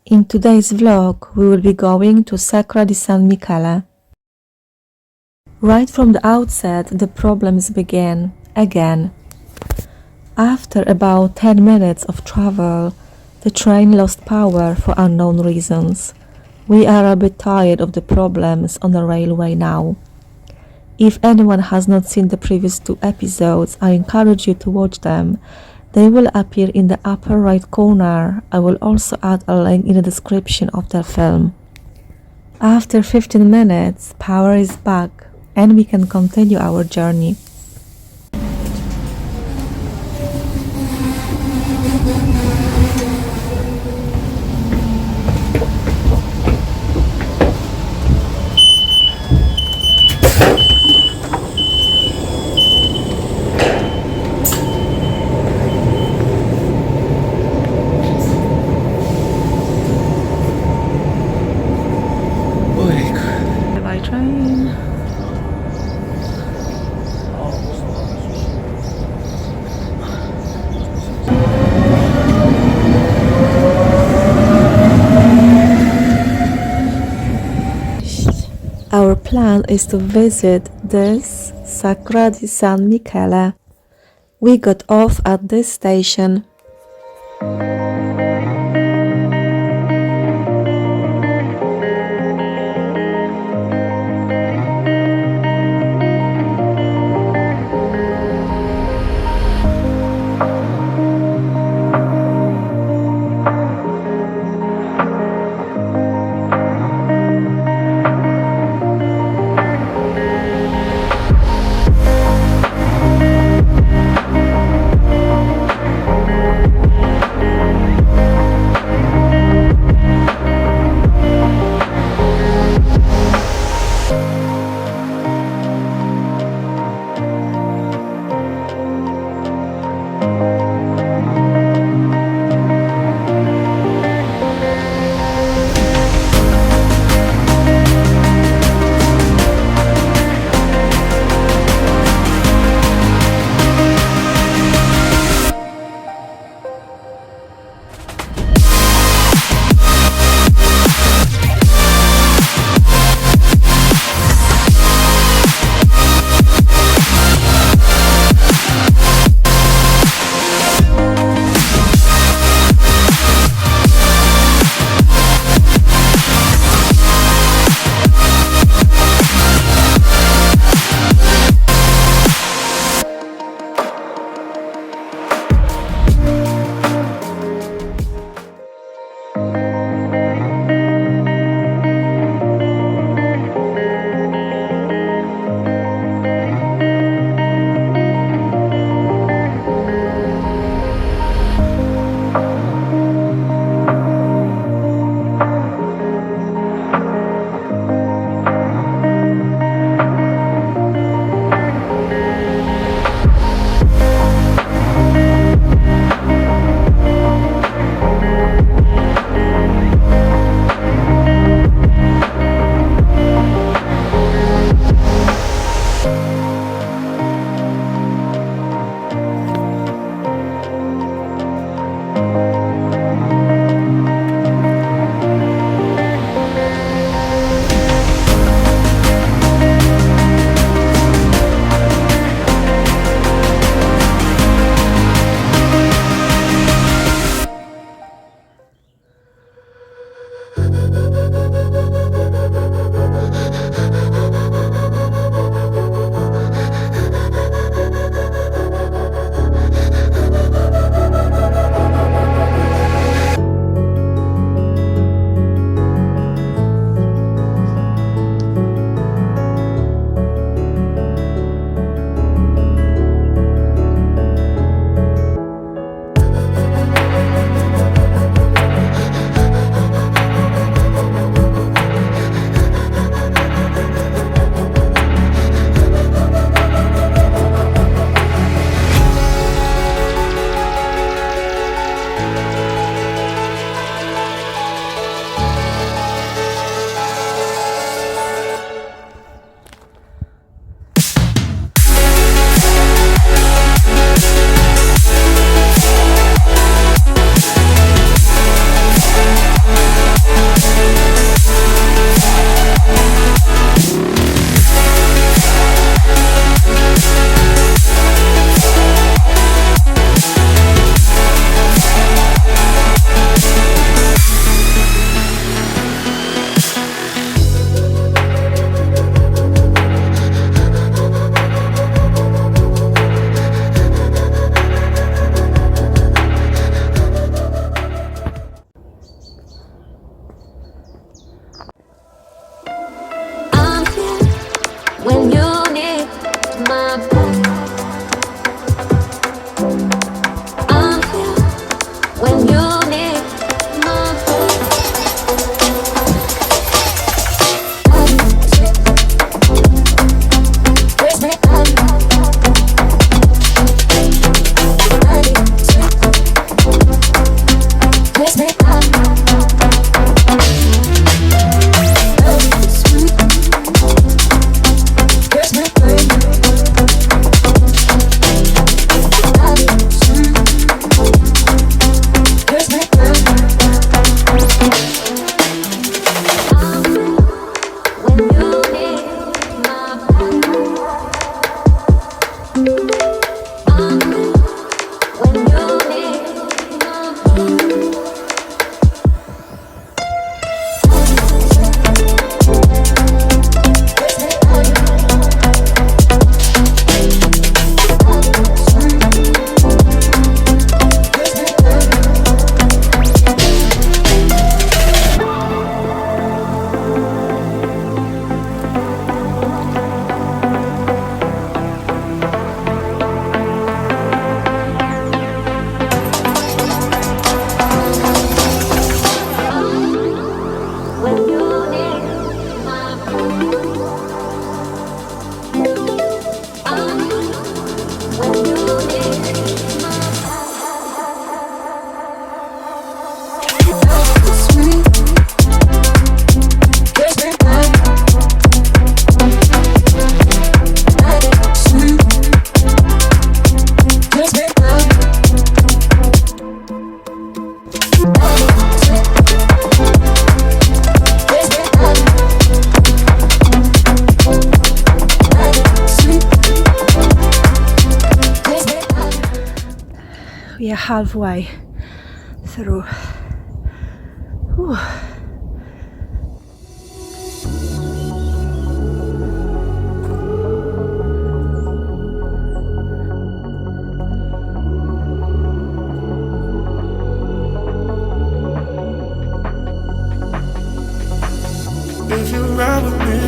In today's vlog, we will be going to Sacra di San Michele. Right from the outset, the problems began again. After about 10 minutes of travel, the train lost power for unknown reasons. We are a bit tired of the problems on the railway now. If anyone has not seen the previous 2 episodes, I encourage you to watch them. They will appear in the upper right corner. I will also add a link in the description of the film. After 15 minutes, power is back and we can continue our journey. By train. Our plan is to visit this Sacra di San Michele. We got off at this station. We are halfway through. Whew. If you ride with me,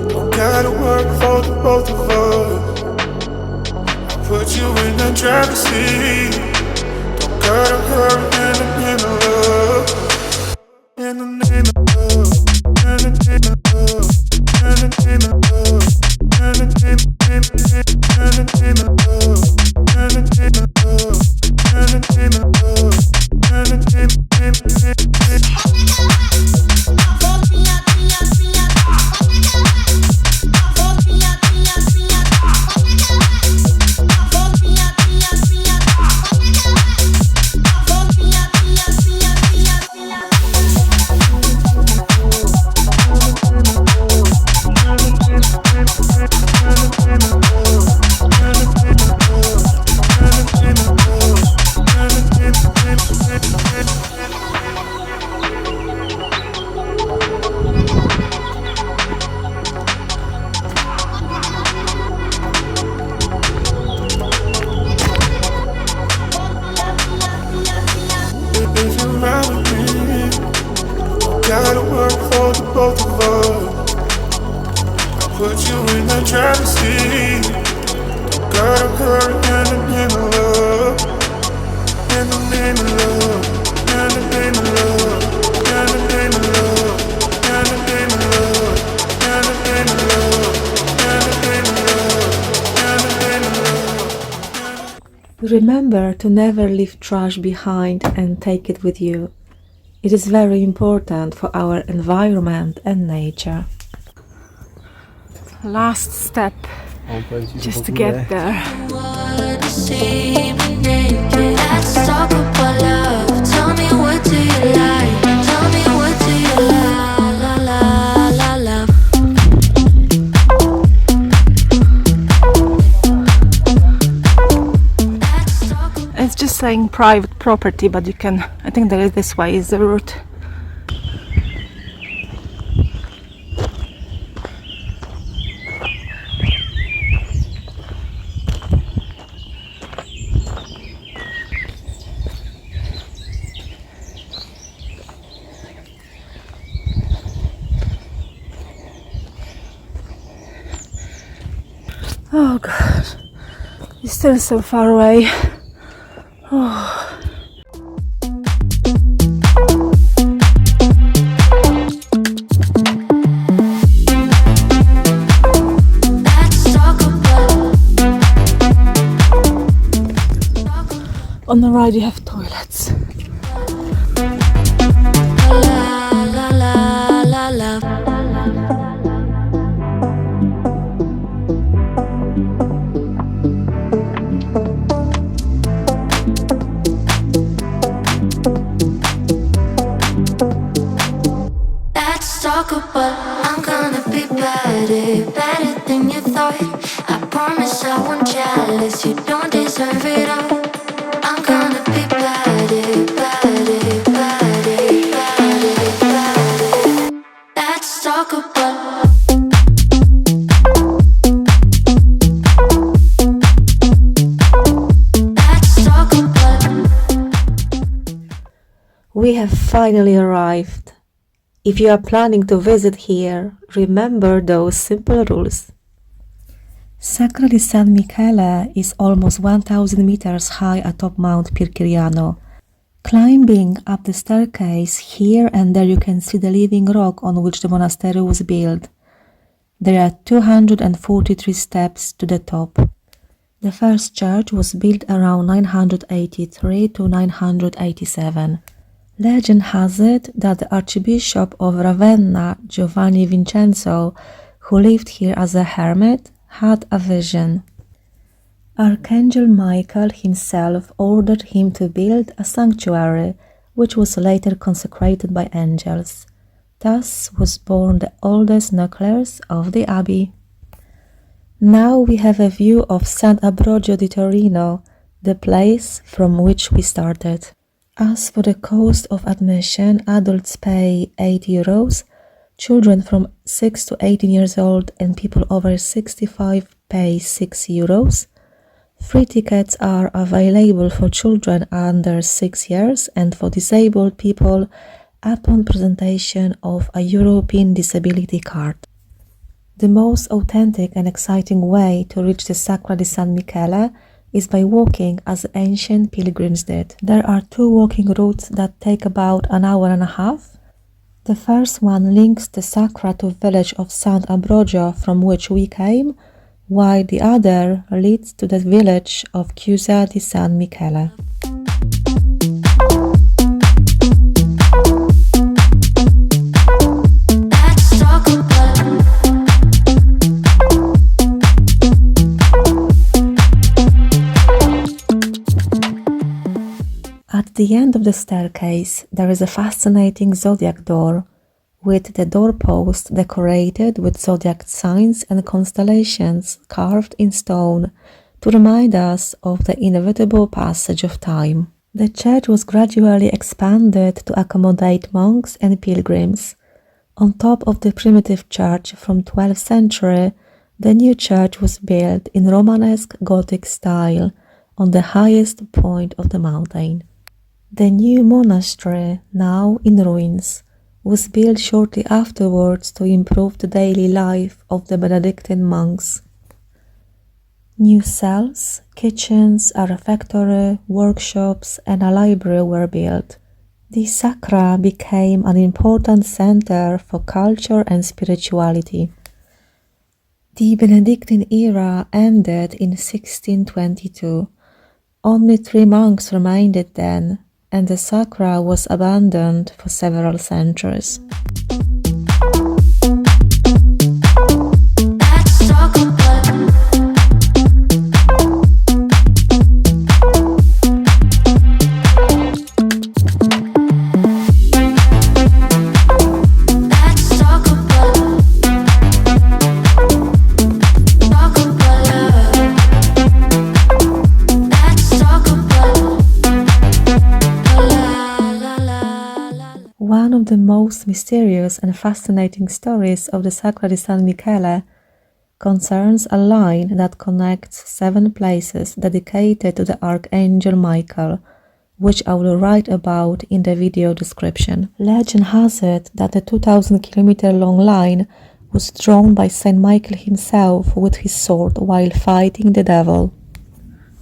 don't gotta work for the both of us. I'll put you in the driver's seat. Don't gotta hurry in the name of love. In the name of love. In the name of love. In the name of love. In the name of love. In the name of love. In the name of love. In the name of love. Remember to never leave trash behind and take it with you. It is very important for our environment and nature. Last step, just to get there. Let's talk about love. Tell me, what do you like? Tell me, what do you love? La la la love. It's just saying private property, but you can, I think there is this way is the route. Oh God, it's still so far away. Oh. On the right you have toilets. La la la la la. Let's talk about I'm gonna be better, better than you thought. I promise I won't jealous, you don't deserve it all. I'm gonna be better, better, better, better, better. Let's talk about let's talk about. We have finally arrived. If you are planning to visit here, remember those simple rules. Sacra di San Michele is almost 1,000 meters high atop Mount Pirchiriano. Climbing up the staircase, here and there you can see the living rock on which the monastery was built. There are 243 steps to the top. The first church was built around 983 to 987. Legend has it that the Archbishop of Ravenna, Giovanni Vincenzo, who lived here as a hermit, had a vision. Archangel Michael himself ordered him to build a sanctuary, which was later consecrated by angels. Thus was born the oldest nucleus of the abbey. Now we have a view of Sant'Ambrogio di Torino, the place from which we started. As for the cost of admission, adults pay €8, children from 6 to 18 years old and people over 65 pay €6. Free tickets are available for children under 6 years and for disabled people upon presentation of a European disability card. The most authentic and exciting way to reach the Sacra di San Michele is by walking as ancient pilgrims did. There are 2 walking routes that take about an hour and a half. The first one links the Sacra to village of Sant'Ambrogio from which we came, while the other leads to the village of Chiusa di San Michele. Let's talk about At the end of the staircase, there is a fascinating zodiac door, with the doorpost decorated with zodiac signs and constellations carved in stone to remind us of the inevitable passage of time. The church was gradually expanded to accommodate monks and pilgrims. On top of the primitive church from 12th century, the new church was built in Romanesque Gothic style on the highest point of the mountain. The new monastery, now in ruins, was built shortly afterwards to improve the daily life of the Benedictine monks. New cells, kitchens, a refectory, workshops, and a library were built. The Sacra became an important center for culture and spirituality. The Benedictine era ended in 1622. Only 3 monks remained then, and the Sacra was abandoned for several centuries. let's talk about let's talk about love. Let's talk about One of the most mysterious and fascinating stories of the Sacra di San Michele concerns a line that connects 7 places dedicated to the Archangel Michael, which I will write about in the video description. Legend has it that the 2,000 kilometer long line was drawn by Saint Michael himself with his sword while fighting the devil.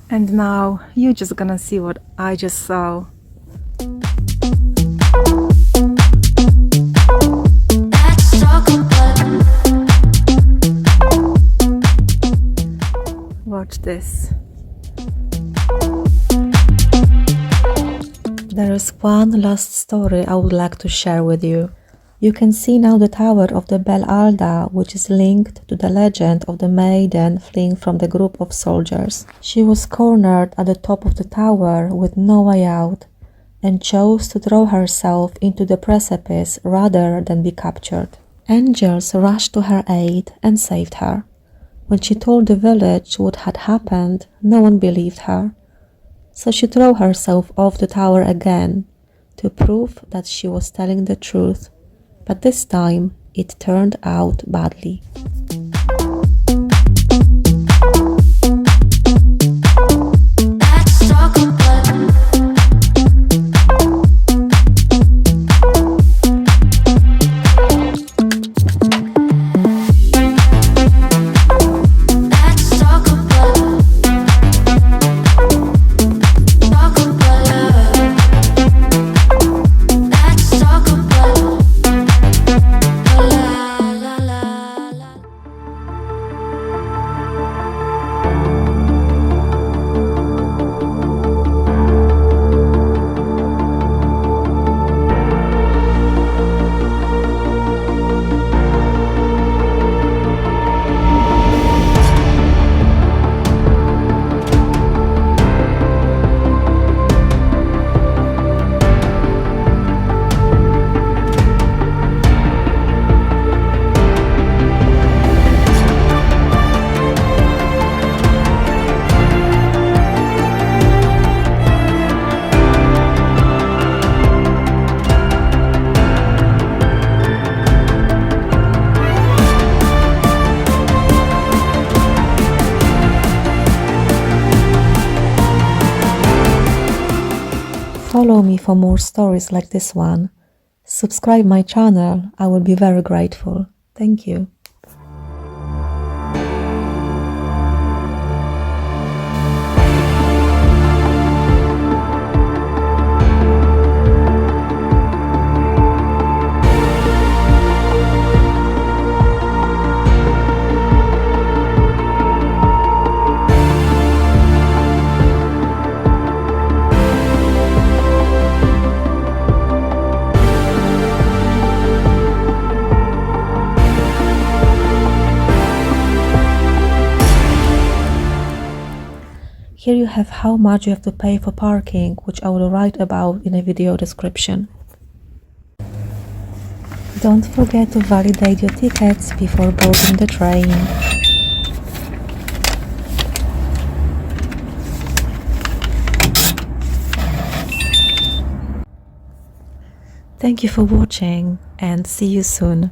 And now you're just gonna see what I just saw. Let's talk about Watch this. There is one last story I would like to share with you. You can see now the tower of the Bel Alda, which is linked to the legend of the maiden fleeing from the group of soldiers. She was cornered at the top of the tower with no way out and chose to throw herself into the precipice rather than be captured. Angels rushed to her aid and saved her. When she told the village what had happened, no one believed her. So she threw herself off the tower again to prove that she was telling the truth. But this time, it turned out badly. Let's talk about Let's talk about love. Let's talk about la la la la. Follow me for more stories like this one. Subscribe my channel, I will be very grateful. Thank you. Here you have how much you have to pay for parking, which I will write about in a video description. Don't forget to validate your tickets before boarding the train. Thank you for watching and see you soon.